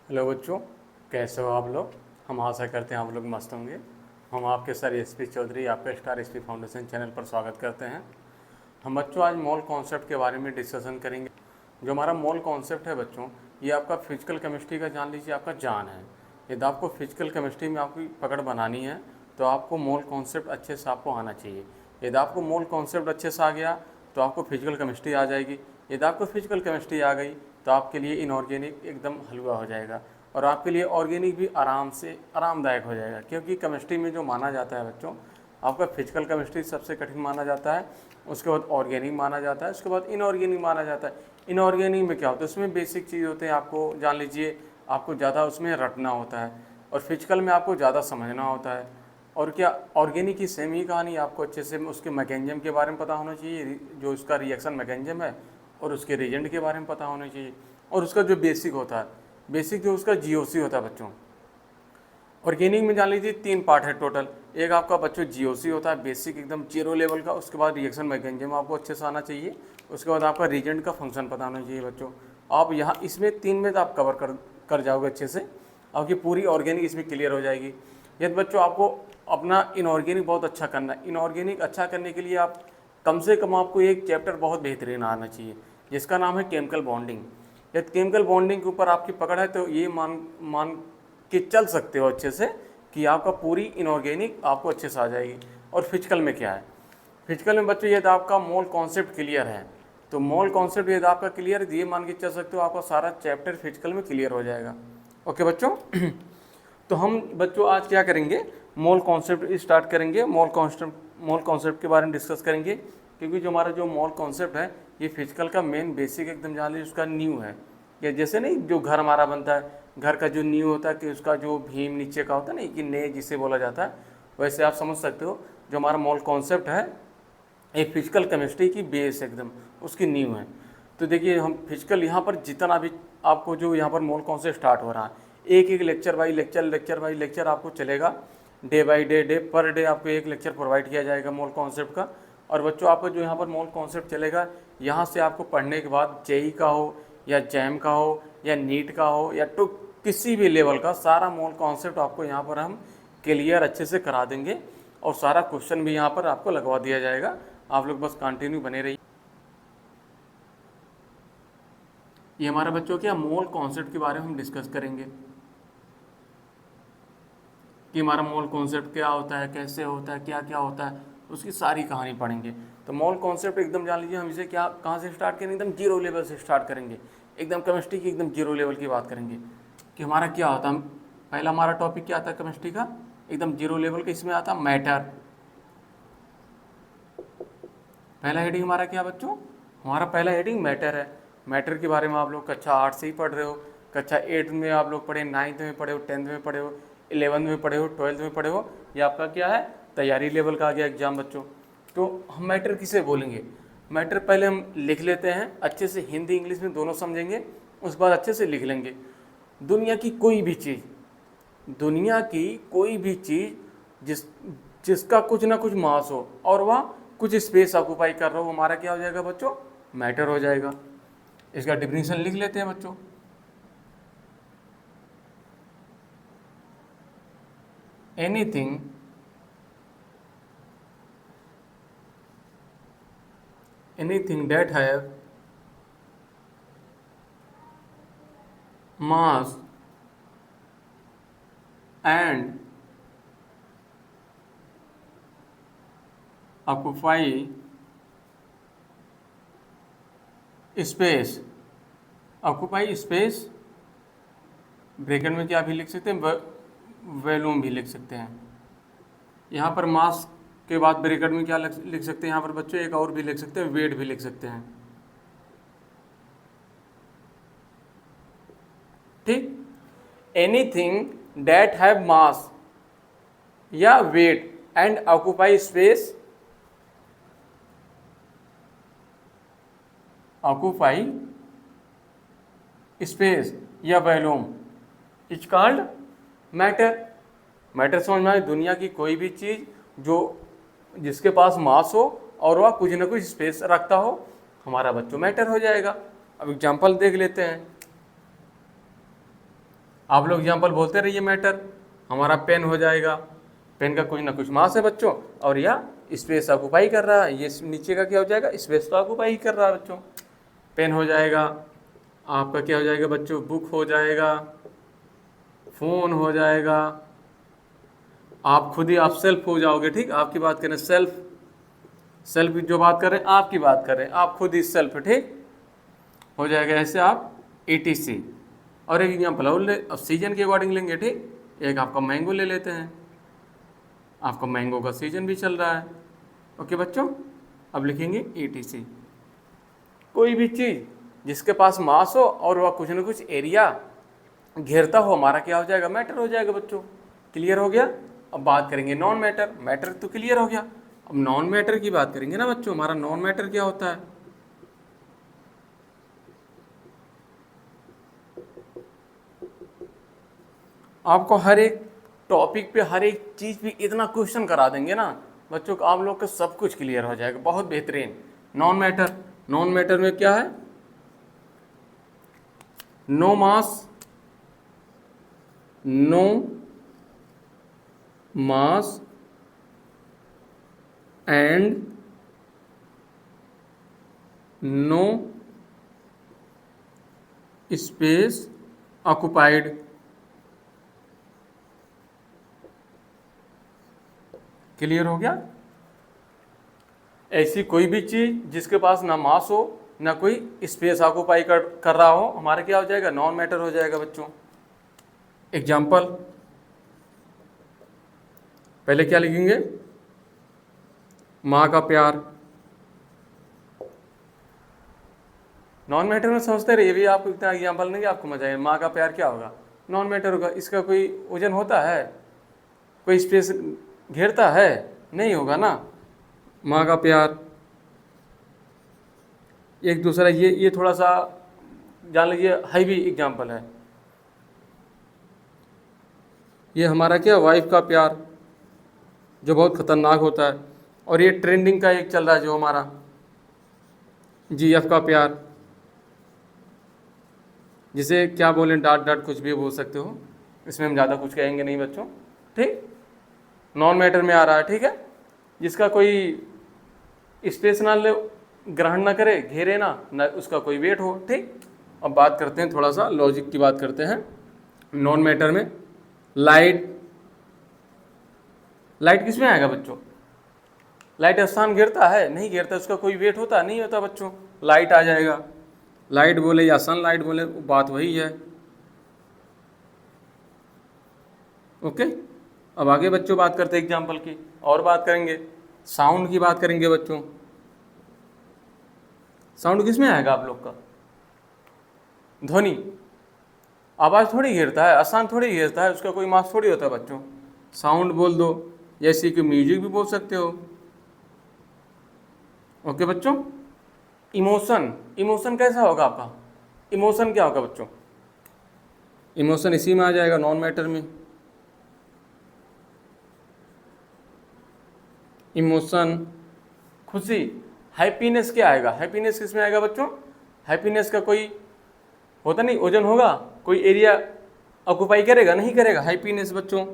Hello बच्चों, कैसे हो आप लोग। हम आशा करते हैं आप लोग मस्त होंगे। हम आपके सर एसपी चौधरी आपके स्टार एसपी फाउंडेशन चैनल पर स्वागत करते हैं। हम बच्चों आज मोल कॉन्सेप्ट के बारे में डिस्कशन करेंगे। जो हमारा मोल कॉन्सेप्ट है बच्चों, ये आपका फिजिकल केमिस्ट्री का जान लीजिए आपका जान है। यदि आपको फिजिकल केमिस्ट्री में आपकी पकड़ बनानी है तो आपको मोल कॉन्सेप्ट अच्छे से आपको आना चाहिए। यदि आपको मोल कॉन्सेप्ट अच्छे से आ गया तो आपको फिजिकल केमिस्ट्री आ जाएगी। यदि आपको फिजिकल केमिस्ट्री आ गई तो आपके लिए इनऑर्गेनिक एकदम हलवा हो जाएगा और आपके लिए ऑर्गेनिक भी आरामदायक हो जाएगा। क्योंकि केमिस्ट्री में जो माना जाता है बच्चों, आपका फिजिकल केमिस्ट्री सबसे कठिन माना जाता है, उसके बाद ऑर्गेनिक माना जाता है, उसके बाद इनऑर्गेनिक माना जाता है। इनऑर्गेनिक में क्या होता है, उसमें बेसिक चीज़ होते हैं, आपको जान लीजिए, आपको ज़्यादा उसमें रटना होता है और फिजिकल में आपको ज़्यादा समझना होता है। और क्या ऑर्गेनिक की सेम ही कहानी, आपको अच्छे से उसके मैकेनिज्म के बारे में पता होना चाहिए, जो उसका रिएक्शन मैकेनिज्म है, और उसके रिएजेंट के बारे में पता होना चाहिए। और उसका जो बेसिक होता है, बेसिक जो उसका जीओसी होता है बच्चों। ऑर्गेनिक में जान लीजिए 3 पार्ट है टोटल। एक आपका बच्चों जीओसी होता है बेसिक एकदम 0 लेवल का, उसके बाद रिएक्शन मैकेनिज्म आपको अच्छे से आना चाहिए, उसके बाद आपका रिएजेंट का फंक्शन पता होना चाहिए बच्चों। आप यहाँ इसमें 3 में तो आप कवर कर जाओगे अच्छे से, आपकी पूरी ऑर्गेनिक इसमें क्लियर हो जाएगी। यदि बच्चों आपको अपना इनऑर्गेनिक बहुत अच्छा करना है, इनऑर्गेनिक अच्छा करने के लिए आप कम से कम आपको एक चैप्टर बहुत बेहतरीन आना चाहिए, जिसका नाम है केमिकल बॉन्डिंग। यदि केमिकल बॉन्डिंग के ऊपर आपकी पकड़ है तो ये मान के चल सकते हो अच्छे से कि आपका पूरी इनऑर्गेनिक आपको अच्छे से आ जाएगी। और फिजिकल में क्या है, फिजिकल में बच्चों यदि आपका मोल कॉन्सेप्ट क्लियर है तो मोल कॉन्सेप्ट यदि आपका क्लियर है, ये मान के चल सकते हो आपका सारा चैप्टर फिजिकल में क्लियर हो जाएगा। ओके बच्चों। तो हम बच्चों आज क्या करेंगे, मोल कॉन्सेप्ट स्टार्ट करेंगे। मोल कॉन्सेप्ट के बारे में डिस्कस करेंगे, क्योंकि जो हमारा जो मोल कॉन्सेप्ट है ये फिजिकल का मेन बेसिक एकदम जान लीजिए उसका न्यू है। या जैसे नहीं जो घर हमारा बनता है, घर का जो न्यू होता है कि उसका जो भीम नीचे का होता है नहीं कि ने जिसे बोला जाता है, वैसे आप समझ सकते हो जो हमारा मोल कॉन्सेप्ट है एक फिजिकल केमिस्ट्री की बेस एकदम उसकी नींव है। तो देखिए हम फिजिकल यहाँ पर जितना भी आपको जो यहाँ पर मोल कॉन्सेप्ट स्टार्ट हो रहा है, एक एक लेक्चर बाई लेक्चर आपको चलेगा। Day by day per day आपको एक लेक्चर प्रोवाइड किया जाएगा मोल कॉन्सेप्ट का। और बच्चों आपको जो यहाँ पर मोल कॉन्सेप्ट चलेगा, यहाँ से आपको पढ़ने के बाद जेई का हो या जैम का हो या नीट का हो या तो किसी भी लेवल का सारा मोल कॉन्सेप्ट आपको यहाँ पर हम क्लियर अच्छे से करा देंगे और सारा क्वेश्चन भी यहाँ पर आपको लगवा दिया जाएगा। आप लोग बस कंटिन्यू बने रहिए। ये हमारा बच्चों क्या मोल कॉन्सेप्ट के बारे में हम डिस्कस करेंगे कि हमारा मोल कॉन्सेप्ट क्या होता है, कैसे होता है, क्या क्या होता है, उसकी सारी कहानी पढ़ेंगे। तो मोल कॉन्सेप्ट एकदम जान लीजिए हम इसे क्या कहाँ से स्टार्ट करेंगे, एकदम 0 लेवल से स्टार्ट करेंगे। एकदम केमिस्ट्री की एकदम 0 लेवल की बात करेंगे कि हमारा क्या होता है। पहला हमारा टॉपिक क्या आता है केमिस्ट्री का, एकदम 0 लेवल का, इसमें आता मैटर। पहला हेडिंग हमारा क्या बच्चों, हमारा पहला हेडिंग मैटर है। मैटर के बारे में आप लोग कक्षा 8 से ही पढ़ रहे हो, कक्षा 8 में आप लोग पढ़े, 9th में पढ़े हो, 10th में पढ़े हो, 11th में पढ़े हो, 12th में पढ़े हो। ये आपका क्या है, तैयारी लेवल का आ गया एग्जाम बच्चों। तो हम मैटर किसे बोलेंगे, मैटर पहले हम लिख लेते हैं अच्छे से, हिंदी इंग्लिश में दोनों समझेंगे, उसके बाद अच्छे से लिख लेंगे। दुनिया की कोई भी चीज़, दुनिया की कोई भी चीज़ जिसका कुछ ना कुछ मास हो और वह कुछ स्पेस ऑक्यूपाई कर रहा हो, हमारा क्या हो जाएगा बच्चों, मैटर हो जाएगा। इसका डिफिनीशन लिख लेते हैं बच्चों। Anything that have mass and occupy space, occupy space, bracket में क्या भी लिख सकते हैं, वॉल्यूम भी लिख सकते हैं। यहाँ पर मास के बाद ब्रैकेट में क्या लिख सकते हैं, यहाँ पर बच्चों एक और भी लिख सकते हैं, वेट भी लिख सकते हैं। ठीक, एनीथिंग दैट हैव मास या weight and occupy space, occupy space या volume is called matter. Matter समझ में आए, दुनिया की कोई भी चीज़ जो जिसके पास मास हो और वह कुछ ना कुछ स्पेस रखता हो, हमारा बच्चों मैटर हो जाएगा। अब एग्जांपल देख लेते हैं। आप लोग एग्जाम्पल बोलते रहिए मैटर। हमारा पेन हो जाएगा, पेन का कुछ ना कुछ मास है बच्चों, और यह स्पेस ऑक्यूपाई कर रहा है, ये नीचे का क्या हो जाएगा, स्पेस तो ऑक्यूपाई कर रहा है बच्चों। पेन हो जाएगा, आपका क्या हो जाएगा बच्चों, बुक हो जाएगा, फ़ोन हो जाएगा, आप खुद ही आप सेल्फ हो जाओगे, ठीक। आपकी बात करें सेल्फ, सेल्फ जो बात कर रहे हैं आपकी बात कर रहे हैं, आप खुद ही सेल्फ, ठीक हो जाएगा। ऐसे आप ETC। और एक एग्जाम्पल और ले, अब सीजन के अकॉर्डिंग लेंगे, ठीक। एक आपका मैंगो ले लेते हैं, आपका मैंगो का सीजन भी चल रहा है, ओके बच्चों। अब लिखेंगे ETC। कोई भी चीज़ जिसके पास मास हो और वह कुछ न कुछ एरिया घेरता हो, हमारा क्या हो जाएगा, मैटर हो जाएगा बच्चों। क्लियर हो गया। अब बात करेंगे नॉन मैटर। मैटर तो क्लियर हो गया, अब नॉन मैटर की बात करेंगे ना बच्चों। हमारा नॉन मैटर क्या होता है, आपको हर एक टॉपिक पे हर एक चीज़ पे इतना क्वेश्चन करा देंगे ना बच्चों को, आप लोग का सब कुछ क्लियर हो जाएगा, बहुत बेहतरीन। नॉन मैटर, नॉन मैटर में क्या है, no mass, no mass and no space occupied. Clear हो गया। ऐसी कोई भी चीज़ जिसके पास ना मास हो ना कोई स्पेस ऑक्युपाई कर रहा हो, हमारा क्या हो जाएगा, नॉन मैटर हो जाएगा बच्चों। एग्जाम्पल, पहले क्या लिखेंगे, माँ का प्यार। नॉन मैटर में समझते रहिए भी, आपको इतना एग्जाम्पल नहीं, आपको मजा आएगा। माँ का प्यार क्या होगा, नॉन मैटर होगा। इसका कोई वजन होता है, कोई स्पेस घेरता है, नहीं होगा ना। माँ का प्यार। एक दूसरा ये थोड़ा सा जान लीजिए, हैवी एग्जाम्पल है। ये हमारा क्या, वाइफ का प्यार, जो बहुत खतरनाक होता है। और ये ट्रेंडिंग का एक चल रहा है जो हमारा GF का प्यार, जिसे क्या बोलें, डाट डाट कुछ भी बोल सकते हो, इसमें हम ज़्यादा कुछ कहेंगे नहीं बच्चों, ठीक। नॉन मैटर में आ रहा है, ठीक है। जिसका कोई स्पेस ना ले, ग्रहण ना करे, घेरे ना उसका कोई वेट हो, ठीक। अब बात करते हैं, थोड़ा सा लॉजिक की बात करते हैं। नॉन मैटर में लाइट, लाइट किस में आएगा बच्चों, लाइट स्थान घेरता है, नहीं घेरता, उसका कोई वेट होता नहीं होता बच्चों, लाइट आ जाएगा। लाइट बोले या सनलाइट बोले, बात वही है, ओके। अब आगे बच्चों बात करते हैं एग्जाम्पल की, और बात करेंगे साउंड की, बात करेंगे बच्चों। साउंड किस में आएगा आप लोग का, ध्वनि, आवाज़ थोड़ी घेरता है, आसान थोड़ी घेरता है, उसका कोई मास थोड़ी होता है बच्चों। साउंड बोल दो, जैसे कि म्यूजिक भी बोल सकते हो, ओके बच्चों। इमोशन, इमोशन कैसा होगा आपका, इमोशन क्या होगा बच्चों, इमोशन इसी में आ जाएगा, नॉन मैटर में। इमोशन, खुशी, हैप्पीनेस क्या आएगा, हैप्पीनेस किस में आएगा बच्चों, हैप्पीनेस का कोई होता नहीं, वजन होगा, कोई एरिया ऑक्युपाई करेगा, नहीं करेगा, हैप्पीनेस बच्चों।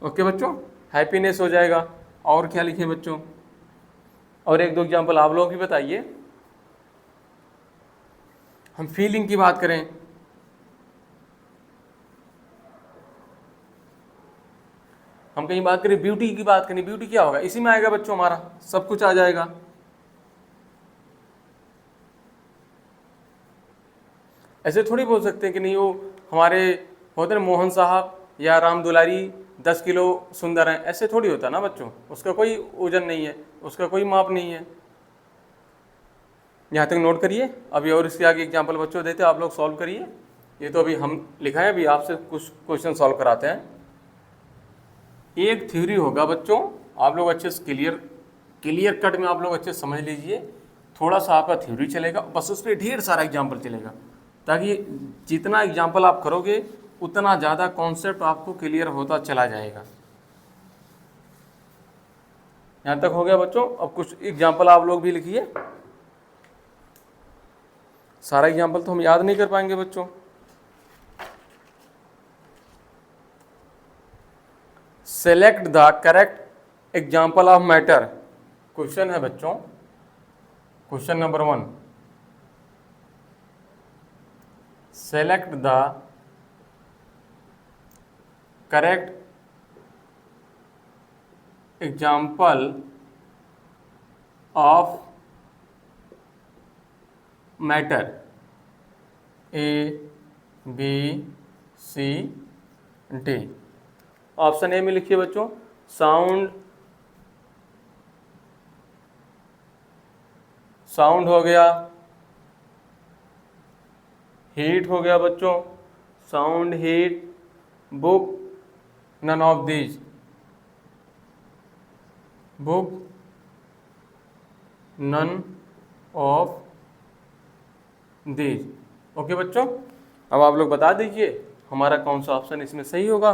ओके बच्चों, हैप्पीनेस हो जाएगा। और क्या लिखें बच्चों, और एक दो एग्जाम्पल आप लोग भी बताइए। हम फीलिंग की बात करें, हम कहीं बात करें ब्यूटी की बात करें, ब्यूटी क्या होगा, इसी में आएगा बच्चों, हमारा सब कुछ आ जाएगा। ऐसे थोड़ी बोल सकते हैं कि नहीं, वो हमारे होते ना मोहन साहब या राम दुलारी 10 किलो सुंदर हैं, ऐसे थोड़ी होता ना बच्चों, उसका कोई वजन नहीं है, उसका कोई माप नहीं है। यहाँ तक नोट करिए। अभी और इसके आगे एग्जाम्पल बच्चों देते हैं, आप लोग सॉल्व करिए। ये तो अभी हम लिखा है, अभी आपसे कुछ क्वेश्चन सॉल्व कराते हैं। एक थ्योरी होगा बच्चों, आप लोग अच्छे से क्लियर कट में आप लोग अच्छे से समझ लीजिए। थोड़ा सा आपका थ्योरी चलेगा, बस उस पर ढेर सारा एग्जाम्पल चलेगा, ताकि जितना एग्जाम्पल आप करोगे उतना ज़्यादा कॉन्सेप्ट आपको क्लियर होता चला जाएगा। यहाँ तक हो गया बच्चों। अब कुछ एग्जाम्पल आप लोग भी लिखिए। सारा एग्जाम्पल तो हम याद नहीं कर पाएंगे बच्चों। Select the correct example of matter. Question है बच्चों, question number 1, select the correct example of matter. A B C D. Option A में लिखिए बच्चों, साउंड, साउंड हो गया, हीट हो गया बच्चों, sound heat, book, none of these, book none of these. Okay बच्चों, अब आप लोग बता दीजिए हमारा कौन सा ऑप्शन इसमें सही होगा।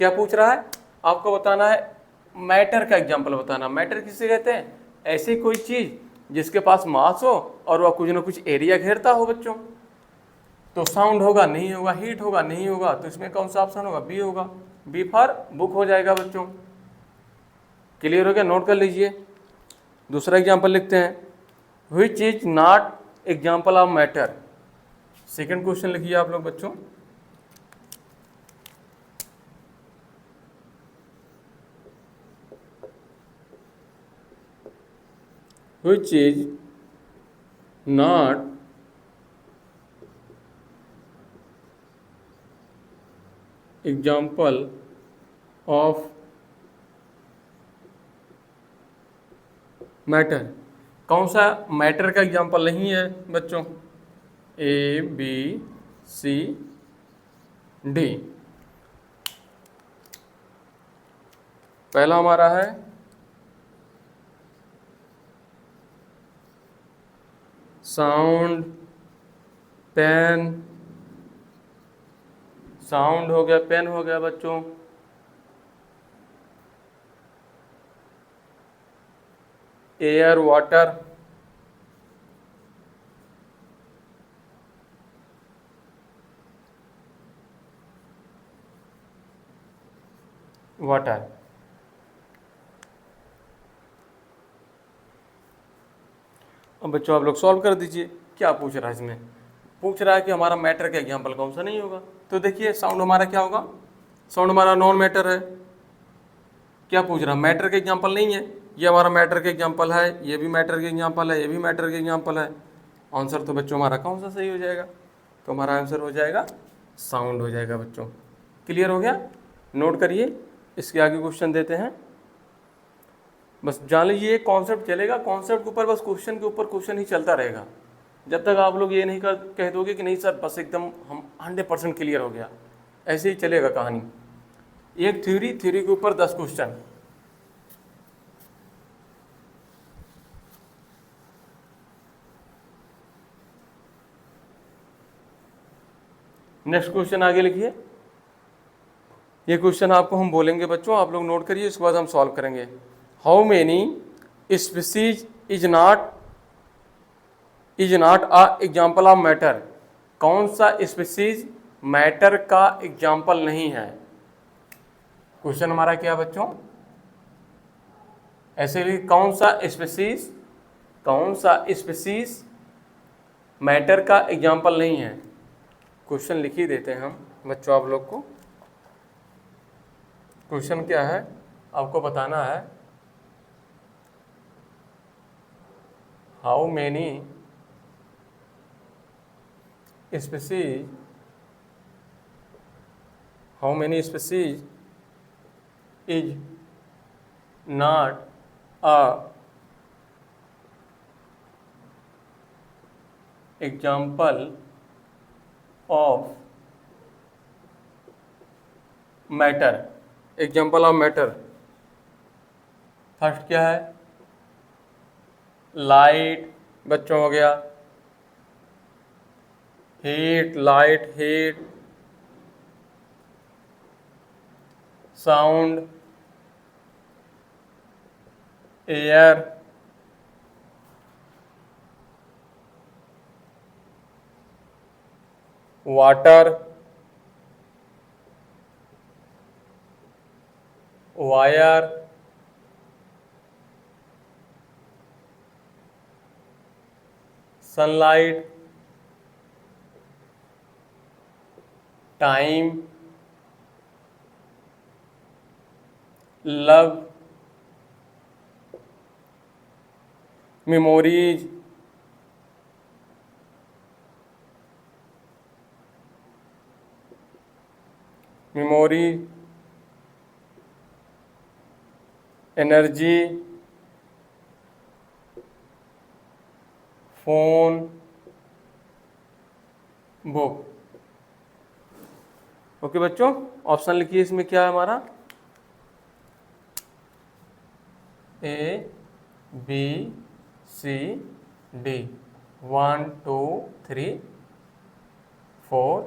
क्या पूछ रहा है, आपको बताना है मैटर का एग्जाम्पल बताना। मैटर किसे कहते हैं, ऐसी कोई चीज जिसके पास मास हो और वह कुछ ना कुछ एरिया घेरता हो बच्चों। तो साउंड होगा नहीं होगा, हीट होगा नहीं होगा, तो इसमें कौन सा ऑप्शन होगा, बी होगा। बी फॉर बुक हो जाएगा बच्चों। क्लियर हो गया, नोट कर लीजिए। दूसरा एग्जाम्पल लिखते हैं, which is not example of matter. Second question लिखिए आप लोग बच्चों, which is not example of matter. कौन सा मैटर का एग्जाम्पल नहीं है बच्चों, ए बी सी डी। पहला हमारा है साउंड, पेन, साउंड हो गया, पेन हो गया बच्चों, एयर, वाटर, वाटर। अब बच्चों आप लोग सॉल्व कर दीजिए। क्या पूछ रहा है इसमें, पूछ रहा है कि हमारा मैटर का एग्जाम्पल कौन सा नहीं होगा। तो देखिए साउंड हमारा क्या होगा, साउंड हमारा नॉन मैटर है। क्या पूछ रहा है, मैटर का एग्जाम्पल नहीं है, ये हमारा मैटर का एग्जाम्पल है, ये भी मैटर का एग्जाम्पल है, ये भी मैटर का एग्जाम्पल है। आंसर तो बच्चों हमारा कौन सा सही हो जाएगा, तो हमारा आंसर हो जाएगा साउंड हो जाएगा बच्चों। क्लियर हो गया, नोट करिए, इसके आगे क्वेश्चन देते हैं। बस जान लीजिए कॉन्सेप्ट चलेगा, कॉन्सेप्ट के ऊपर बस क्वेश्चन के ऊपर क्वेश्चन ही चलता रहेगा, जब तक आप लोग ये नहीं कह दोगे कि नहीं सर बस एकदम हम 100% क्लियर हो गया। ऐसे ही चलेगा कहानी, एक थ्योरी, थ्योरी के ऊपर 10 क्वेश्चन। नेक्स्ट क्वेश्चन आगे लिखिए। ये क्वेश्चन आपको हम बोलेंगे बच्चों, आप लोग नोट करिए, इसके बाद हम सॉल्व करेंगे। How many species is not a example of matter. कौन सा स्पीसीज मैटर का एग्जाम्पल नहीं है। क्वेश्चन हमारा क्या है बच्चों, ऐसे भी कौन सा स्पीसीज मैटर का एग्जाम्पल नहीं है। क्वेश्चन लिख ही देते हैं हम बच्चों आप लोग को। क्वेश्चन क्या है आपको बताना है, how many species is not a example of matter. Example of matter first क्या है, लाइट बच्चों हो गया, heat, light heat, sound, air, water, wire, sunlight, time, love, memories, memory, energy, phone, book. Okay बच्चों, ऑप्शन लिखिए इसमें क्या है हमारा, ए बी सी डी, 1 2 3 4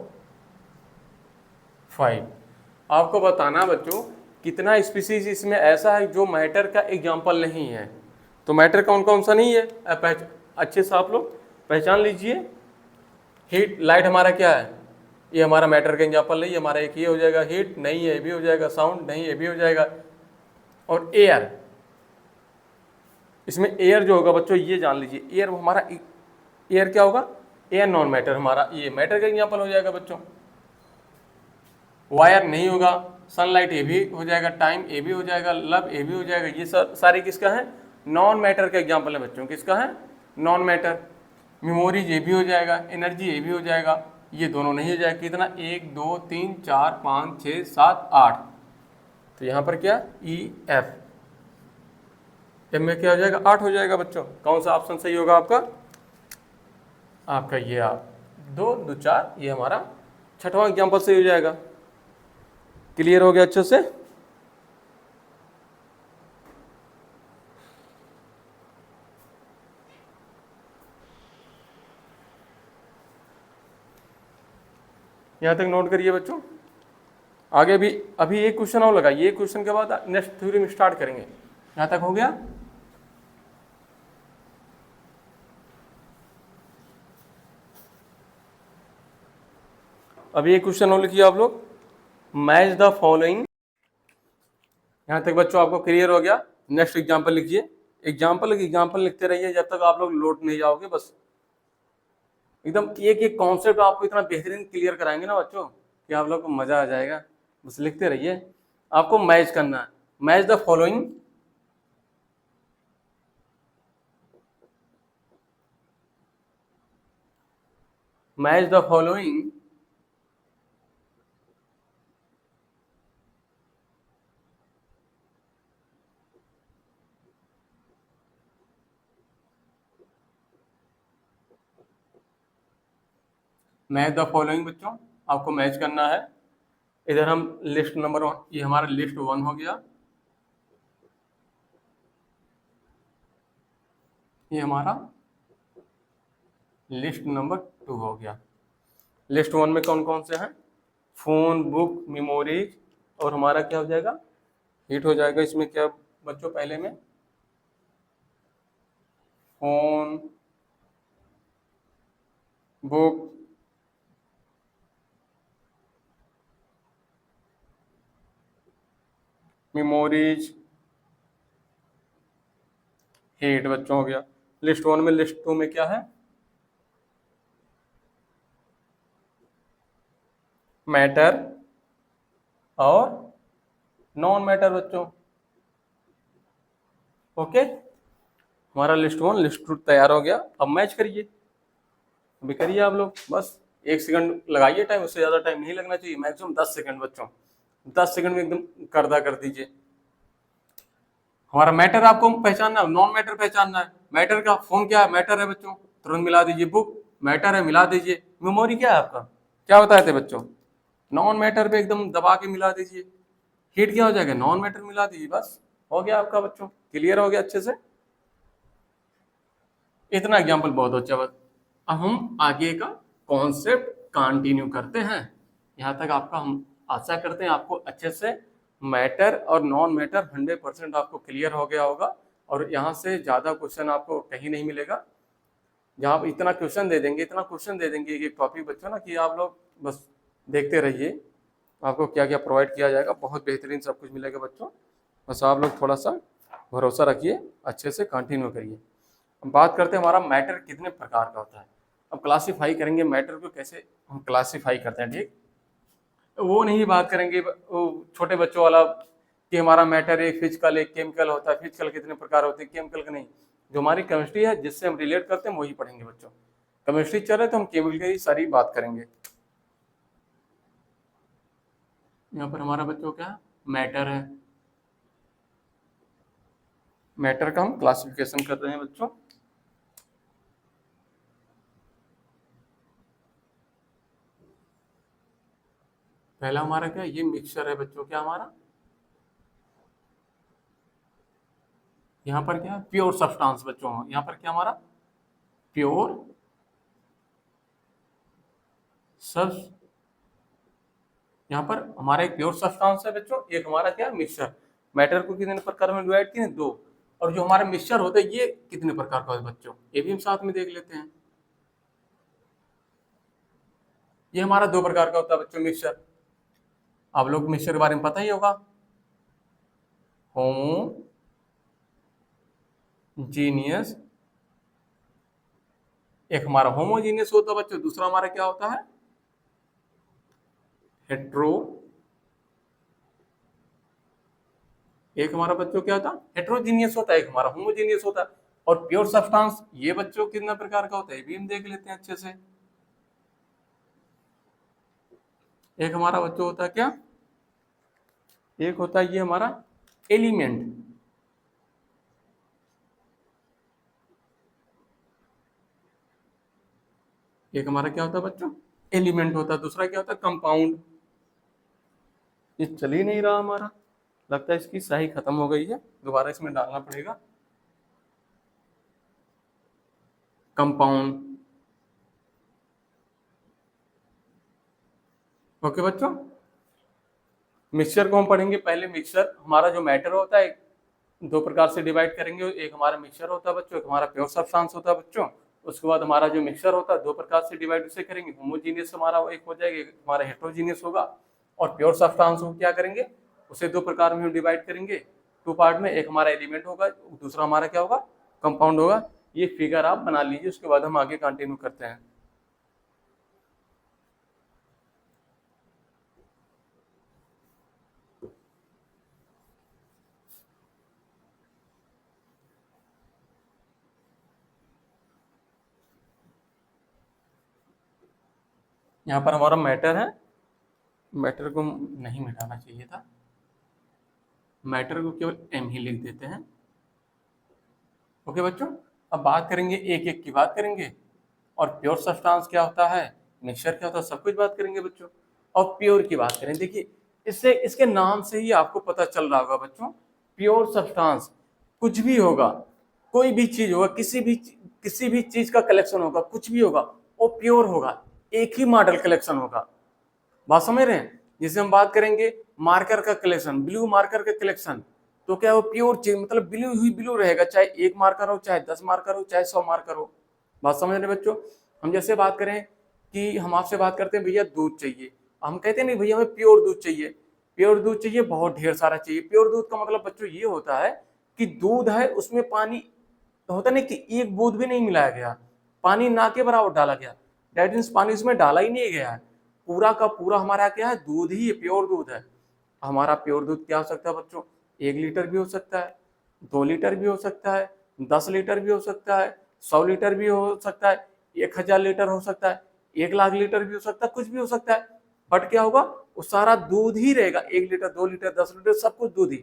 5। आपको बताना बच्चों कितना स्पीसीज इसमें ऐसा है जो मैटर का एग्जाम्पल नहीं है। तो मैटर कौन कौन सा नहीं है, अच्छे से आप लोग पहचान लीजिए। हीट, लाइट हमारा क्या है, ये हमारा मैटर का एग्जाम्पल नहीं है, हमारा एक ये हो जाएगा। हीट नहीं है, ये भी हो जाएगा। साउंड नहीं, ये भी हो जाएगा। और एयर, इसमें एयर जो होगा बच्चों ये जान लीजिए, एयर हमारा, एयर क्या होगा, एयर नॉन मैटर, हमारा ये मैटर का एग्जाम्पल हो जाएगा बच्चों। वायर नहीं होगा, सनलाइट ये भी हो जाएगा, टाइम ये भी हो जाएगा, लव ये भी हो जाएगा। ये सारी किसका है, नॉन मैटर का एग्जाम्पल है बच्चों। किसका है, नॉन मैटर। मेमोरीज ये भी हो जाएगा, एनर्जी ये भी हो जाएगा। ये दोनों नहीं हो जाएगा। कितना, 1 2 3 4 5 6 7 8। तो यहाँ पर क्या, ई एफ, एम में क्या हो जाएगा, 8 हो जाएगा बच्चों। कौन सा ऑप्शन सही होगा आपका, आपका ये, आप 2 2 4, ये हमारा छठवां एग्जाम्पल सही हो जाएगा। क्लियर हो गया अच्छे से। यहां तक नोट करिए बच्चों। आगे भी अभी एक क्वेश्चन और लगा, ये क्वेश्चन के बाद नेक्स्ट थ्योरी में स्टार्ट करेंगे। यहां तक हो गया। अभी एक क्वेश्चन और लिखिए आप लोग, मैच द फॉलोइंग। यहां तक बच्चों आपको क्लियर हो गया। नेक्स्ट एग्जाम्पल लिखिए। एग्जाम्पल लिखते रहिए जब तक आप लोग लौट नहीं जाओगे। बस एकदम एक एक कॉन्सेप्ट आपको इतना बेहतरीन क्लियर कराएंगे ना बच्चों कि आप लोग को मजा आ जाएगा। बस लिखते रहिए। आपको मैच करना है, match the following. Match the following match the following बच्चों, आपको मैच करना है। इधर हम लिस्ट नंबर 1, ये हमारा लिस्ट 1 हो गया, ये हमारा लिस्ट नंबर 2 हो गया। लिस्ट 1 में कौन कौन से हैं, फोन, बुक, मेमोरीज, और हमारा क्या हो जाएगा, हीट हो जाएगा। इसमें क्या बच्चों, पहले में फोन, बुक, मेमोरीज, हीट बच्चों हो गया लिस्ट 1 में। लिस्ट 2 में क्या है, मैटर और नॉन मैटर बच्चों। ओके, हमारा लिस्ट 1 लिस्ट 2 तैयार हो गया। अब मैच करिए, अभी करिए आप लोग। बस 1 सेकंड लगाइए टाइम, उससे ज़्यादा टाइम नहीं लगना चाहिए। मैक्सिमम 10 सेकंड बच्चों, 10 सेकंड में एकदम करदा कर दीजिए। हमारा मैटर आपको पहचानना है, नॉन मैटर पहचानना है। मैटर का फोन क्या है, मैटर है बच्चों, तुरंत मिला दीजिए। बुक मैटर है, मिला दीजिए। मेमोरी क्या है आपका, क्या बताए थे बच्चों, नॉन मैटर पे एकदम दबा के मिला दीजिए। हीट क्या हो जाएगा, नॉन मैटर मिला दीजिए। बस हो गया आपका बच्चों, क्लियर हो गया अच्छे से। इतना एग्जाम्पल बहुत अच्छा। बस अब हम आगे का कॉन्सेप्ट कंटिन्यू करते हैं। यहाँ तक आपका हम आशा करते हैं आपको अच्छे से मैटर और नॉन मैटर 100% आपको क्लियर हो गया होगा। और यहाँ से ज़्यादा क्वेश्चन आपको कहीं नहीं मिलेगा। जहाँ आप इतना क्वेश्चन दे देंगे, इतना क्वेश्चन दे देंगे एक टॉपिक बच्चों ना, कि आप लोग बस देखते रहिए आपको क्या क्या प्रोवाइड किया जाएगा, बहुत बेहतरीन सब कुछ मिलेगा बच्चों। बस आप लोग थोड़ा सा भरोसा रखिए, अच्छे से कंटिन्यू करिए। अब बात करते हैं हमारा मैटर कितने प्रकार का होता है। अब क्लासीफाई करेंगे मैटर को, कैसे हम क्लासीफाई करते हैं, ठीक। वो नहीं बात करेंगे वो छोटे बच्चों वाला कि हमारा मैटर एक फिजिकल एक केमिकल होता है, फिजिकल कितने प्रकार होते हैं, केमिकल का नहीं। जो हमारी केमिस्ट्री है जिससे हम रिलेट करते हैं वही पढ़ेंगे बच्चों। केमिस्ट्री चल रहा है तो हम केमिकल की सारी बात करेंगे। यहाँ पर हमारा बच्चों क्या मैटर है, मैटर का हम क्लासिफिकेशन कर रहे हैं बच्चों। पहला हमारा क्या ये मिक्सचर है बच्चों, क्या हमारा यहाँ पर क्या प्योर सब्सटेंस बच्चों, यहाँ पर क्या हमारा प्योर सब, यहाँ पर हमारा एक प्योर सब्सटेंस है बच्चों, एक हमारा क्या मिक्सचर। मैटर को कितने प्रकार में डिवाइड किए, दो। और जो हमारा मिक्सचर होता है ये कितने प्रकार का है बच्चों, ये भी हम साथ में देख लेते हैं। ये हमारा दो प्रकार का होता है बच्चों मिक्सचर। आप लोग मिक्सचर के बारे में पता ही होगा, होमोजीनियस, एक हमारा होमोजीनियस होता है बच्चों, दूसरा हमारा क्या होता है हेट्रो, एक हमारा बच्चों क्या होता है हेट्रोजीनियस होता है, एक हमारा होमोजीनियस होता है। और प्योर सब्सटेंस ये बच्चों कितना प्रकार का होता है ये भी हम देख लेते हैं अच्छे से। एक हमारा बच्चों होता है क्या, एक होता है ये हमारा एलिमेंट, एक हमारा क्या होता है बच्चों एलिमेंट होता है, दूसरा क्या होता है कंपाउंड। ये चल ही नहीं रहा हमारा, लगता है इसकी स्याही खत्म हो गई है, दोबारा इसमें डालना पड़ेगा कंपाउंड। ओके बच्चों, मिक्सचर को हम पढ़ेंगे। पहले मिक्सचर हमारा जो मैटर होता है दो प्रकार से डिवाइड करेंगे, एक हमारा मिक्सचर होता है बच्चों, एक हमारा प्योर सब्सटेंस होता है बच्चों। उसके बाद हमारा जो मिक्सचर होता है दो प्रकार से डिवाइड उसे करेंगे, होमोजीनियस हमारा एक हो जाएगा, एक हमारा हेट्रोजीनियस होगा। और प्योर सब्सटेंस को क्या करेंगे उसे दो प्रकार में डिवाइड करेंगे, टू पार्ट में, एक हमारा एलिमेंट होगा, दूसरा हमारा क्या होगा कंपाउंड होगा। ये फिगर आप बना लीजिए, उसके बाद हम आगे कंटिन्यू करते हैं। यहाँ पर हमारा मैटर है, मैटर को नहीं मिटाना चाहिए था, मैटर को केवल एम ही लिख देते हैं। ओके बच्चों, अब बात करेंगे एक एक की बात करेंगे, और प्योर सब्सटेंस क्या होता है, मिक्सचर क्या होता है, सब कुछ बात करेंगे बच्चों। और प्योर की बात करें, देखिए इससे इसके नाम से ही आपको पता चल रहा होगा बच्चों, प्योर सब्सटेंस कुछ भी होगा, कोई भी चीज होगा, किसी भी चीज का कलेक्शन होगा, कुछ भी होगा वो प्योर होगा, एक ही मॉडल कलेक्शन होगा। बात समझ रहे हैं, जिसे हम बात करेंगे मार्कर का कलेक्शन, ब्लू मार्कर का कलेक्शन, तो क्या वो प्योर चीज मतलब ब्लू ही ब्लू रहेगा, चाहे एक मार्कर हो, चाहे 10 मार्कर हो, चाहे 100 मार्कर हो। बात समझ रहे बच्चों, हम जैसे बात करें कि हम आपसे बात करते हैं भैया दूध चाहिए, हम कहते हैं नहीं भैया हमें प्योर दूध चाहिए, प्योर दूध चाहिए, बहुत ढेर सारा चाहिए। प्योर दूध का मतलब बच्चों ये होता है कि दूध है उसमें पानी होता नहीं कि एक बूंद भी नहीं मिलाया गया, पानी ना के बराबर डाला गया, दैट मीन्स पानी उसमें डाला ही नहीं गया है, पूरा का पूरा हमारा क्या है दूध ही प्योर दूध है। हमारा प्योर दूध क्या हो सकता है बच्चों, 1 लीटर भी हो सकता है, 2 लीटर भी हो सकता है, 10 लीटर भी हो सकता है, 100 लीटर भी हो सकता है, 1000 लीटर हो सकता है, 1 लाख लीटर भी हो सकता है, कुछ भी हो सकता है। बट क्या होगा वो सारा दूध ही रहेगा, 1 लीटर 2 लीटर 10 लीटर सब कुछ दूध ही।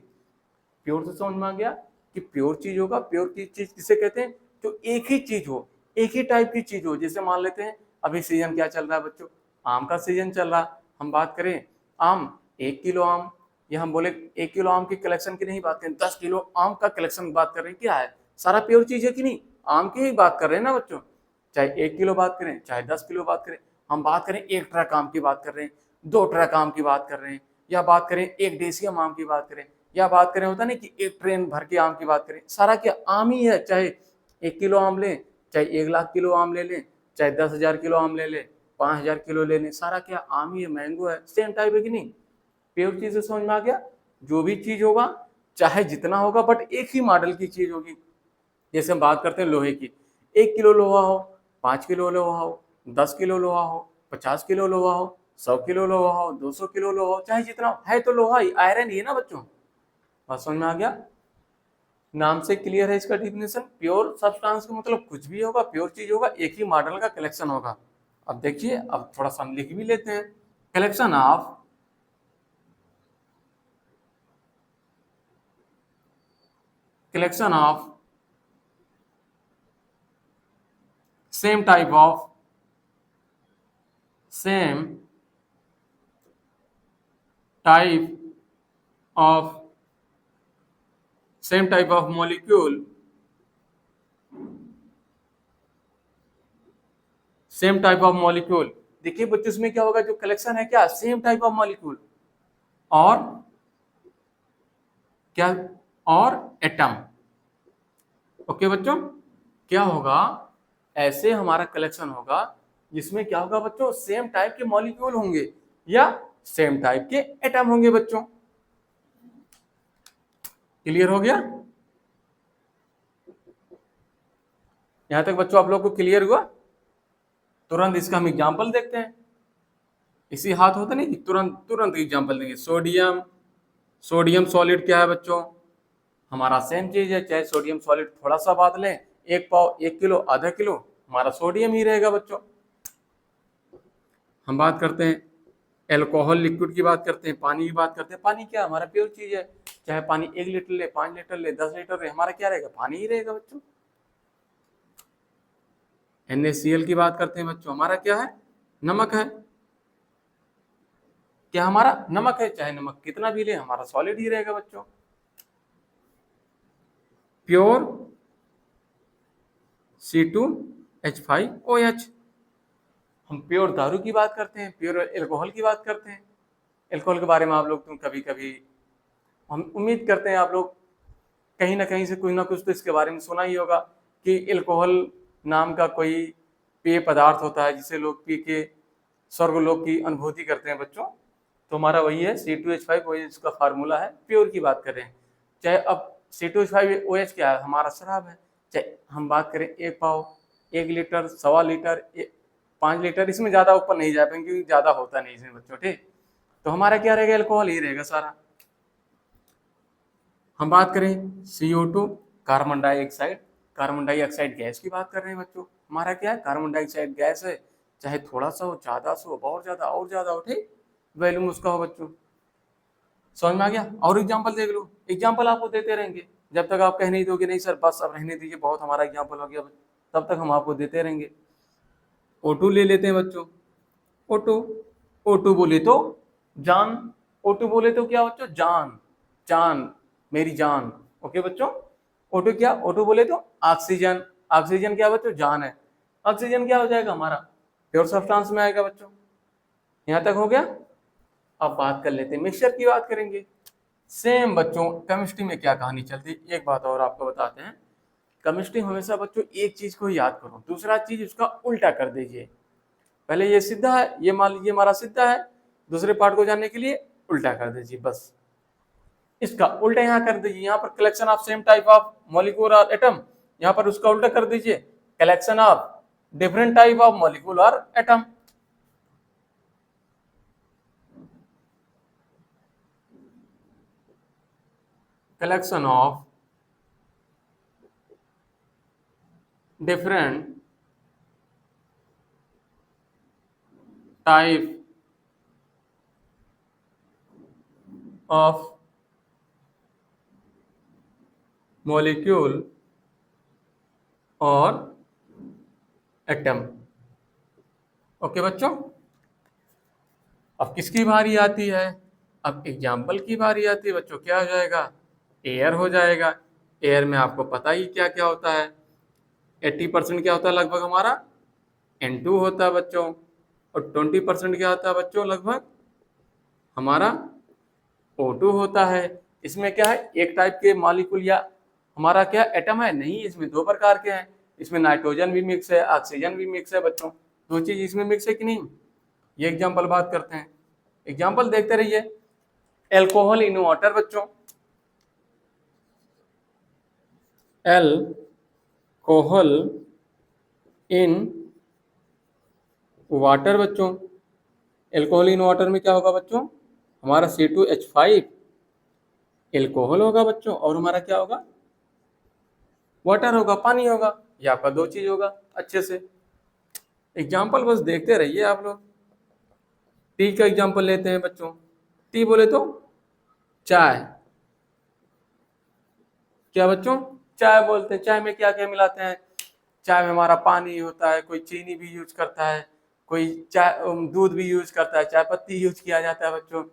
प्योर से समझ में आ गया कि प्योर चीज होगा, प्योर की चीज किसे कहते हैं, जो एक ही चीज हो, एक ही टाइप की चीज हो। जैसे मान लेते हैं अभी सीजन क्या चल रहा है बच्चों, आम का सीजन चल रहा है, हम बात करें आम 1 किलो आम, या हम बोले 1 किलो आम की कलेक्शन की नहीं बात करें, 10 किलो आम का कलेक्शन बात कर रहे हैं, क्या है सारा प्योर चीज है कि नहीं, आम की ही बात कर रहे हैं ना बच्चों। चाहे 1 किलो बात करें, चाहे 10 किलो बात करें, हम बात करें 1 ट्रक आम की बात कर रहे हैं, 2 ट्रक आम की बात कर रहे हैं, या बात करें 1 डेसियम आम की बात करें, या बात करें होता नहीं कि 1 ट्रेन भर के आम की बात करें, सारा क्या आम ही है। चाहे 1 किलो आम लें, चाहे 1 लाख किलो आम ले लें, चाहे 10,000 किलो आम ले लें, 5000 किलो ले लें, सारा क्या आम ही है, मैंगो है, सेम टाइप है कि नहीं। प्योर चीज समझ में आ गया। जो भी चीज होगा चाहे जितना होगा बट एक ही मॉडल की चीज होगी। जैसे हम बात करते हैं लोहे की, 1 किलो लोहा हो, 5 किलो लोहा हो, 10 किलो लोहा हो, 50 किलो लोहा हो, 100 किलो लोहा हो, 200 किलो लोहा हो, चाहे जितना है तो लोहा ही, आयरन ही है ना बच्चों। बात समझ में आ गया। नाम से क्लियर है इसका डिफिनेशन। प्योर सब्सटेंस का मतलब कुछ भी होगा, प्योर चीज होगा, एक ही मॉडल का कलेक्शन होगा। अब देखिए, अब थोड़ा सा हम लिख भी लेते हैं। Collection of same type of same type of same type of molecule same type of molecule. देखिए बच्चों इसमें क्या होगा, जो कलेक्शन है क्या, सेम टाइप ऑफ मॉलिक्यूल और क्या, और एटम। ओके बच्चों, क्या होगा, ऐसे हमारा कलेक्शन होगा जिसमें क्या होगा बच्चों, सेम टाइप के मॉलिक्यूल होंगे या सेम टाइप के एटम होंगे बच्चों। क्लियर हो गया। यहां तक बच्चों आप लोग को क्लियर हुआ। तुरंत इसका हम एग्जांपल देखते हैं। इसी हाथ होता नहीं कि तुरंत तुरंत एग्जांपल देंगे। सोडियम, सोडियम सॉलिड क्या है बच्चों, हमारा सेम चीज है, चाहे सोडियम सॉलिड थोड़ा सा बात लें, 1 पाव 1 किलो आधा किलो, हमारा सोडियम ही रहेगा बच्चों। हम बात करते हैं एल्कोहल लिक्विड की बात करते हैं, पानी की बात करते हैं। पानी क्या हमारा प्योर चीज है, चाहे पानी 1 लीटर ले, 5 लीटर ले, 10 लीटर ले, हमारा क्या रहेगा, पानी ही रहेगा बच्चों। NaCl की बात करते हैं बच्चों, हमारा क्या है, नमक है। क्या हमारा नमक है, चाहे नमक कितना भी ले हमारा सॉलिड ही रहेगा बच्चों। Pure C2H5OH। हम प्योर दारू की बात करते हैं, प्योर एल्कोहल की बात करते हैं। एल्कोहल के बारे में आप लोग तुम कभी कभी, हम उम्मीद करते हैं आप लोग कहीं ना कहीं से कुछ ना कुछ तो इसके बारे में सुना ही होगा कि एल्कोहल नाम का कोई पेय पदार्थ होता है जिसे लोग पी के स्वर्गलोक की अनुभूति करते हैं बच्चों। तो हमारा वही है C2H5OH, इसका फार्मूला है। प्योर की बात करें, चाहे अब C2H5OH क्या है, हमारा शराब है। चाहे हम बात करें 1 पाव 1 लीटर, 1.25 लीटर, 5 लीटर, इसमें ज़्यादा ऊपर नहीं जा पाएंगे क्योंकि ज़्यादा होता नहीं इसमें बच्चों, ठीक। तो हमारा क्या रहेगा, एल्कोहल ही रहेगा सारा। हम बात करें CO2, carbon dioxide, carbon dioxide gas की बात कर रहे हैं बच्चों। हमारा क्या है, कार्बन डाइऑक्साइड गैस है, चाहे थोड़ा सा हो, ज़्यादा सा हो, बहुत ज़्यादा और ज़्यादा हो, ठीक, वैल्यूम उसका हो बच्चों। समझ में आ गया। और एग्जाम्पल देख लो, एग्जाम्पल आपको देते रहेंगे जब तक आप कह नहीं दोगे नहीं सर बस अब रहने दीजिए, बहुत हमारा एग्जाम्पल हो गया, तब तक हम आपको देते रहेंगे। O2 ले लेते हैं बच्चों। O2, O2 बोले तो जान, O2 बोले तो क्या बच्चों, जान, जान, मेरी जान। ओके बच्चों, O2 क्या, O2 बोले तो ऑक्सीजन, ऑक्सीजन क्या बच्चों, जान है। ऑक्सीजन क्या हो जाएगा, हमारा प्योर सब्सटेंस में आएगा बच्चों। यहां तक हो गया। अब बात कर लेते हैं मिक्सचर की, बात करेंगे। सेम बच्चों, केमिस्ट्री में क्या कहानी चलती है, एक बात और आपको बताते हैं। केमिस्ट्री हमेशा बच्चों एक चीज को याद करो, दूसरा चीज उसका उल्टा कर दीजिए। पहले ये सीधा है, ये मान लीजिए हमारा सीधा है, दूसरे पार्ट को जानने के लिए उल्टा कर दीजिए, बस इसका उल्टा यहाँ कर दीजिए। यहाँ पर collection of same type of molecule और एटम, यहाँ पर उसका उल्टा कर दीजिए, collection of different type of molecule और atom. Collection of different type of molecule और एटम। ओके बच्चों, अब किसकी बारी आती है, अब एग्जाम्पल की बारी आती है बच्चों। क्या हो जाएगा, एयर हो जाएगा। एयर में आपको पता ही क्या क्या होता है, 80% क्या होता है लगभग हमारा, N2 होता है बच्चों, और 20% क्या होता है बच्चों लगभग हमारा O2 होता है। इसमें क्या है, एक टाइप के मॉलिक्यूल या हमारा क्या एटम है नहीं, इसमें 2 प्रकार के हैं। इसमें नाइट्रोजन भी मिक्स है, ऑक्सीजन भी मिक्स है बच्चों। दो चीज इसमें मिक्स है कि नहीं, ये एग्जाम्पल बात करते हैं। एग्जाम्पल देखते रहिए। एल्कोहल इन वाटर बच्चों, एल्कोहल इन वाटर बच्चों, एल्कोहल इन वाटर में क्या होगा बच्चों, हमारा C2H5 एल्कोहल होगा बच्चों, और हमारा क्या होगा, वाटर होगा, पानी होगा। ये आपका दो चीज होगा अच्छे से। एग्जाम्पल बस देखते रहिए आप लोग। टी का एग्जाम्पल लेते हैं बच्चों। टी बोले तो चाय, क्या बच्चों, चाय बोलते हैं। चाय में क्या क्या मिलाते हैं, चाय में हमारा पानी होता है, कोई चीनी भी यूज करता है, कोई चाय दूध भी यूज करता है, चाय पत्ती यूज किया जाता है बच्चों,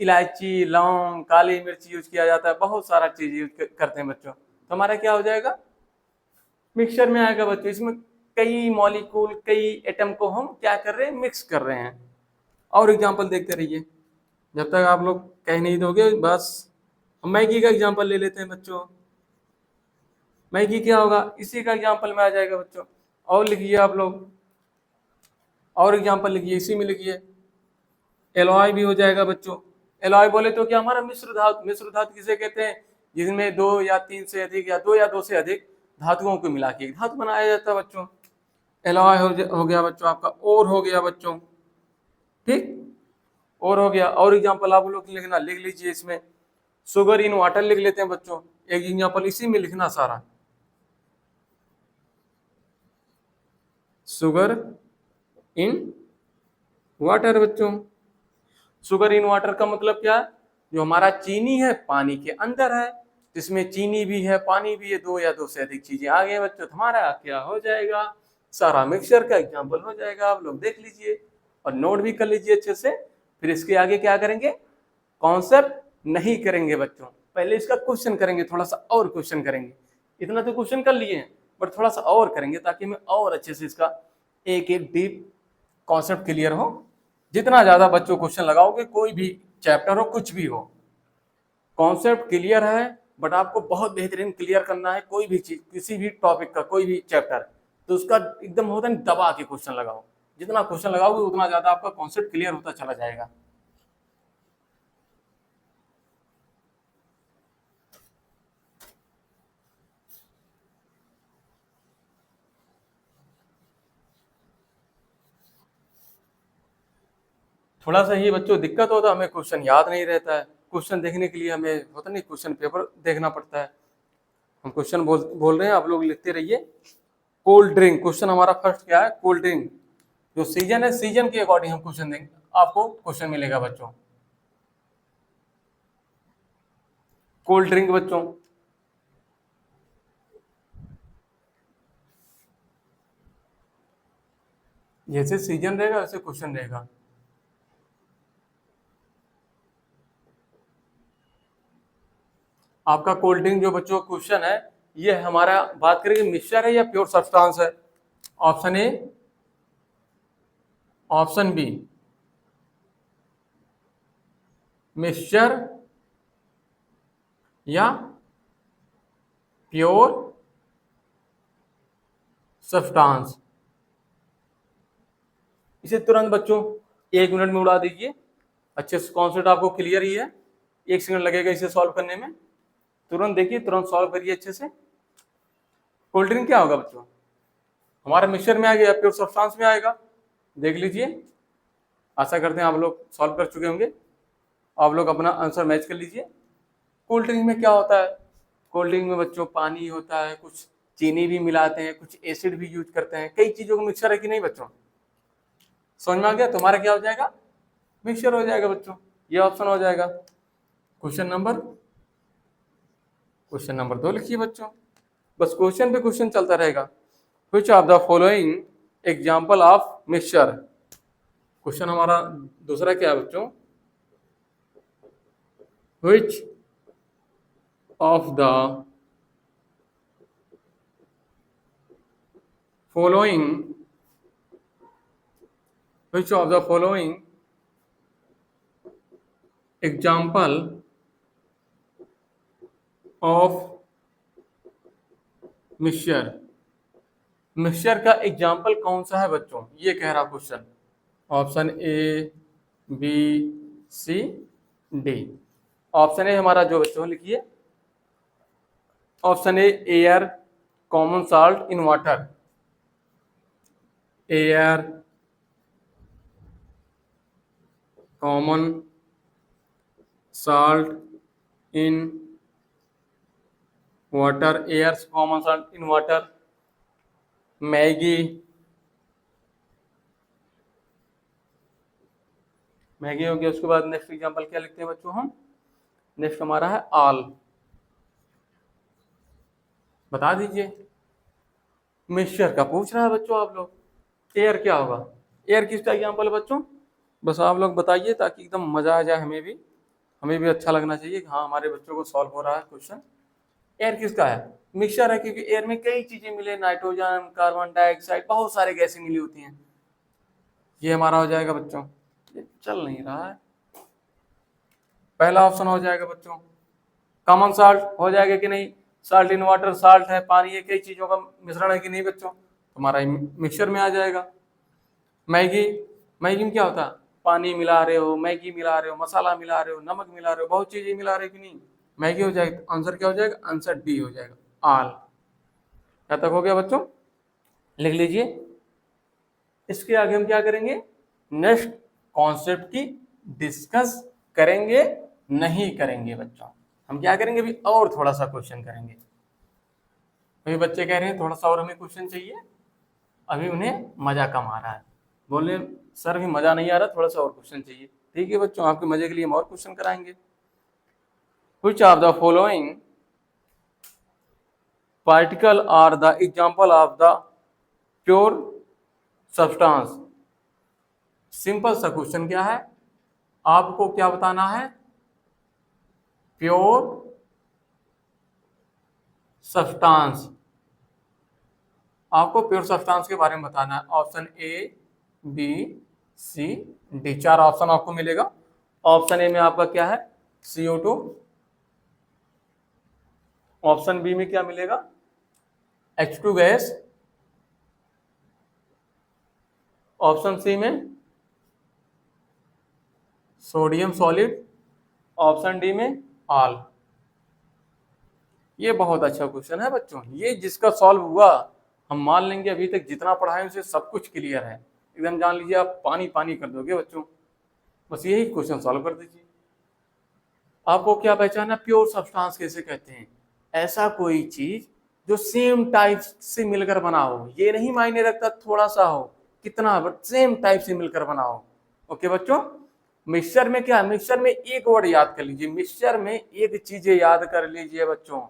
इलायची, लौंग, काली मिर्च यूज किया जाता है, बहुत सारा चीज यूज करते हैं बच्चों। तो हमारा क्या हो जाएगा, मिक्सचर में आएगा बच्चों। इसमें कई मॉलिक्यूल, कई एटम को हम क्या कर रहे हैं, मिक्स कर रहे हैं। और एग्जाम्पल देखते रहिए जब तक आप लोग कह नहीं दोगे बस। मैगी का एग्जाम्पल ले लेते हैं बच्चों। मैगी क्या होगा, इसी का एग्जाम्पल में आ जाएगा बच्चों। और लिखिए आप लोग, और एग्जाम्पल लिखिए, इसी में लिखिए। एलॉय भी हो जाएगा बच्चों। एलॉय बोले तो क्या, हमारा मिश्र धातु। मिश्र धातु किसे कहते हैं, जिसमें दो या तीन से अधिक या दो या दो से अधिक धातुओं को मिला के धातु बनाया जाता है बच्चों। एलॉय हो गया बच्चों आपका। और हो गया बच्चों, ठीक, और हो गया। और एग्जाम्पल आप लोग लिखना, लिख लीजिए इसमें। शुगर इन वाटर लिख लेते हैं बच्चों, एक एग्जाम्पल इसी में लिखना सारा। शुगर इन वाटर बच्चों। शुगर इन वाटर का मतलब क्या है, जो हमारा चीनी है पानी के अंदर है, जिसमें चीनी भी है पानी भी है, दो या दो से अधिक चीजें आ गए बच्चों, तो हमारा क्या हो जाएगा, सारा मिक्सचर का एग्जाम्पल हो जाएगा। आप लोग देख लीजिए और नोट भी कर लीजिए अच्छे से। फिर इसके आगे क्या करेंगे, कॉन्सेप्ट नहीं करेंगे बच्चों, पहले इसका क्वेश्चन करेंगे, थोड़ा सा और क्वेश्चन करेंगे। इतना तो क्वेश्चन कर लिए हैं, बट थोड़ा सा और करेंगे ताकि हमें और अच्छे से इसका एक एक डीप कॉन्सेप्ट क्लियर हो। जितना ज्यादा बच्चों क्वेश्चन लगाओगे, कोई भी चैप्टर हो कुछ भी हो, कॉन्सेप्ट क्लियर है, बट आपको बहुत बेहतरीन क्लियर करना है कोई भी चीज, किसी भी टॉपिक का कोई भी चैप्टर, तो उसका एकदम होता है दबा के क्वेश्चन लगाओ। जितना क्वेश्चन लगाओगे उतना ज्यादा आपका कॉन्सेप्ट क्लियर होता चला जाएगा। थोड़ा सा ही बच्चों दिक्कत होता है, हमें क्वेश्चन याद नहीं रहता है। क्वेश्चन देखने के लिए हमें होता नहीं, क्वेश्चन पेपर देखना पड़ता है। हम क्वेश्चन बोल रहे हैं, आप लोग लिखते रहिए। कोल्ड ड्रिंक, क्वेश्चन हमारा फर्स्ट क्या है, कोल्ड ड्रिंक। जो सीजन है, सीजन के अकॉर्डिंग हम क्वेश्चन देंगे, आपको क्वेश्चन मिलेगा बच्चों। कोल्ड ड्रिंक बच्चों, जैसे सीजन रहेगा वैसे क्वेश्चन रहेगा। आपका कोल्ड ड्रिंक जो बच्चों क्वेश्चन है, ये हमारा बात करेंगे मिक्सचर है या प्योर सब्सटेंस है। Option A, option B, mixture या प्योर सब्सटेंस। इसे तुरंत बच्चों 1 मिनट में उड़ा दीजिए। अच्छे से कॉन्सेप्ट आपको क्लियर ही है, 1 सेकंड लगेगा इसे सॉल्व करने में। तुरंत देखिए, तुरंत सॉल्व करिए अच्छे से। कोल्ड ड्रिंक क्या होगा बच्चों, हमारा मिक्सचर में आ गया, प्योर सब्सटेंस में आएगा। देख लीजिए, आशा करते हैं आप लोग सॉल्व कर चुके होंगे। आप लोग अपना आंसर मैच कर लीजिए। कोल्ड ड्रिंक में क्या होता है, कोल्ड ड्रिंक में बच्चों पानी होता है, कुछ चीनी भी मिलाते हैं, कुछ एसिड भी यूज करते हैं, कई चीजों का मिक्सचर है कि नहीं बच्चों। समझ में आ गया, तुम्हारा क्या हो जाएगा, मिक्सचर हो जाएगा बच्चों। ये ऑप्शन हो जाएगा। क्वेश्चन नंबर 2 लिखिए बच्चों। बस क्वेश्चन पे क्वेश्चन चलता रहेगा। Which of the following example of mixture. Question हमारा दूसरा क्या है बच्चों, which of the following, which of the following example of mixture. Mixture का एग्जाम्पल कौन सा है बच्चों, ये कह रहा question. Option A, B, C, D. Option A हमारा जो बच्चों लिखिए, option A air, common salt in water. Air, common salt in water, air common salt in water. Maggi, Maggi हो गया। उसके बाद नेक्स्ट एग्जांपल क्या लिखते हैं बच्चों हम, नेक्स्ट हमारा है ऑल। बता दीजिए, मिक्सचर का पूछ रहा है बच्चों आप लोग, एयर क्या होगा, एयर किसका एग्जांपल है बच्चों, बस आप लोग बताइए ताकि एकदम मजा आ जाए, हमें भी अच्छा लगना चाहिए कि हाँ हमारे बच्चों को सॉल्व हो रहा है क्वेश्चन। एयर किसका है, मिक्सचर है, क्योंकि एयर में कई चीजें मिले, नाइट्रोजन, कार्बन डाइऑक्साइड, बहुत सारे गैसें मिली होती हैं। ये हमारा हो जाएगा बच्चों, ये चल नहीं रहा है, पहला ऑप्शन हो जाएगा बच्चों। कॉमन साल्ट हो जाएगा कि नहीं, साल्ट इन वाटर, साल्ट है, पानी है, कई चीजों का मिश्रण है कि नहीं बच्चों, तुम्हारा मिक्सचर में आ जाएगा। मैगी, मैगी में क्या होता है, पानी मिला रहे हो, मैगी मिला रहे हो, मसाला मिला रहे हो, नमक मिला रहे हो, बहुत चीजें मिला रहे हो कि नहीं, मैगी हो जाएगा। आंसर क्या हो जाएगा, आंसर डी हो जाएगा, आल। क्या तक हो गया बच्चों, लिख लीजिए। इसके आगे हम क्या करेंगे, नेक्स्ट कॉन्सेप्ट की डिस्कस करेंगे, नहीं करेंगे बच्चों, हम क्या करेंगे अभी और थोड़ा सा क्वेश्चन करेंगे। अभी बच्चे कह रहे हैं थोड़ा सा और हमें क्वेश्चन चाहिए, अभी उन्हें मजा कम आ रहा है, बोले सर अभी मजा नहीं आ रहा, थोड़ा सा और क्वेश्चन चाहिए। ठीक है बच्चों, आपके मजे के लिए हम और क्वेश्चन कराएंगे। Which of the following particle are the example of the pure substance. Simple सा क्वेश्चन क्या है, आपको क्या बताना है, प्योर सब्सटेंस, आपको प्योर सब्सटेंस के बारे में बताना है। Option A, B, C, D, चार ऑप्शन आपको मिलेगा। ऑप्शन ए में आपका क्या है, CO2। ऑप्शन बी में क्या मिलेगा, H2 गैस। ऑप्शन सी में सोडियम सॉलिड। ऑप्शन डी में ऑल। ये बहुत अच्छा क्वेश्चन है बच्चों, ये जिसका सॉल्व हुआ हम मान लेंगे अभी तक जितना पढ़ा है उसे सब कुछ क्लियर है, एकदम जान लीजिए आप पानी पानी कर दोगे बच्चों, बस यही क्वेश्चन सॉल्व कर दीजिए। आपको क्या पहचाना, प्योर सब्सटेंस कैसे कहते हैं, ऐसा कोई चीज जो सेम टाइप से मिलकर बना हो, ये नहीं मायने रखता थोड़ा सा हो कितना, बट सेम टाइप से मिलकर बना हो। ओके बच्चों, मिक्सचर में क्या है, मिक्सचर में एक वर्ड याद कर लीजिए, मिक्सचर में एक चीज याद कर लीजिए बच्चों,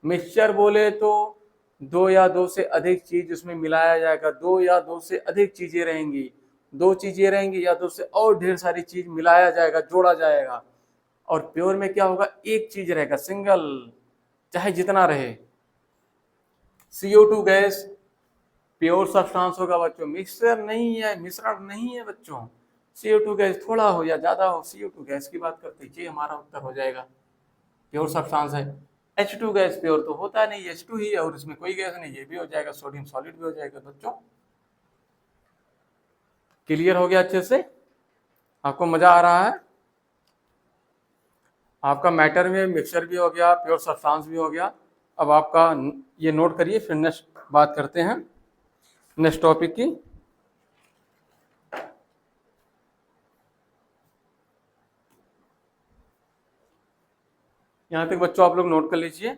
मिक्सचर बोले तो दो या दो से अधिक चीज उसमें मिलाया जाएगा, दो या दो से अधिक चीजें रहेंगी, दो चीजें रहेंगी या दो से और ढेर सारी चीज मिलाया जाएगा, जोड़ा जाएगा। और प्योर में क्या होगा, एक चीज रहेगा, सिंगल, चाहे जितना रहे। CO2 गैस प्योर सब्सटेंस होगा बच्चों, मिक्सचर नहीं है, मिश्रण नहीं है बच्चों। CO2 गैस थोड़ा हो या ज्यादा हो, CO2 गैस की बात करते हैं, ये हमारा उत्तर हो जाएगा, प्योर सब्सटेंस है। H2 गैस प्योर तो होता नहीं, H2 ही है और इसमें कोई गैस नहीं, ये भी हो जाएगा, सोडियम सॉलिड भी हो जाएगा बच्चों। क्लियर हो गया अच्छे से, आपको मजा आ रहा है, आपका मैटर में मिक्सचर भी हो गया, प्योर सब्सटेंस भी हो गया। अब आपका ये नोट करिए, फिर नेक्स्ट बात करते हैं नेक्स्ट टॉपिक की। यहां तक बच्चों आप लोग नोट कर लीजिए।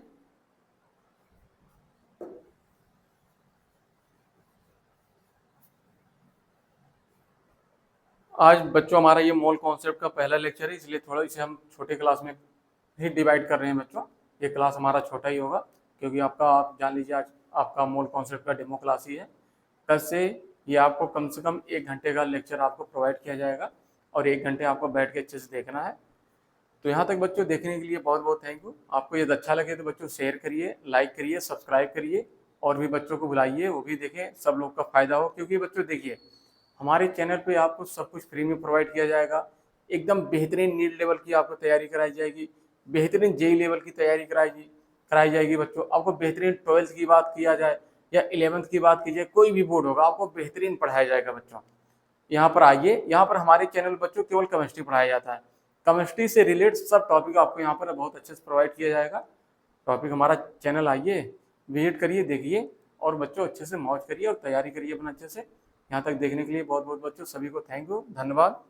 आज बच्चों हमारा ये मोल कॉन्सेप्ट का पहला लेक्चर है, इसलिए थोड़ा इसे हम छोटे क्लास में ही डिवाइड कर रहे हैं बच्चों। ये क्लास हमारा छोटा ही होगा, क्योंकि आपका, आप जान लीजिए आज आपका मोल कॉन्सेप्ट का डेमो क्लास ही है। कल से ये आपको कम से कम 1 घंटे का लेक्चर आपको प्रोवाइड किया जाएगा और 1 घंटे आपको बैठ के अच्छे से देखना है। तो यहाँ तक बच्चों देखने के लिए बहुत बहुत थैंक यू। आपको ये अच्छा लगे तो बच्चों शेयर करिए, लाइक करिए, सब्सक्राइब करिए और भी बच्चों को बुलाइए, वो भी देखें, सब लोग का फायदा हो। क्योंकि बच्चों देखिए, हमारे चैनल पे आपको सब कुछ फ्री में प्रोवाइड किया जाएगा, एकदम बेहतरीन नीट लेवल की आपको तैयारी कराई जाएगी, बेहतरीन JEE लेवल की तैयारी कराई जाएगी बच्चों। आपको बेहतरीन 12th की बात किया जाए, या 11th की बात कीजिए, कोई भी बोर्ड होगा, आपको बेहतरीन पढ़ाया जाएगा बच्चों। यहाँ पर आइए, यहाँ पर हमारे चैनल बच्चों केवल केमिस्ट्री पढ़ाया जाता है। केमिस्ट्री से रिलेटेड सब टॉपिक आपको यहाँ पर बहुत अच्छे से प्रोवाइड किया जाएगा। टॉपिक हमारा चैनल आइए, विजिट करिए, देखिए और बच्चों अच्छे से मौज करिए और तैयारी करिए अपना अच्छे से। यहाँ तक देखने के लिए बहुत बहुत बच्चों सभी को थैंक यू, धन्यवाद।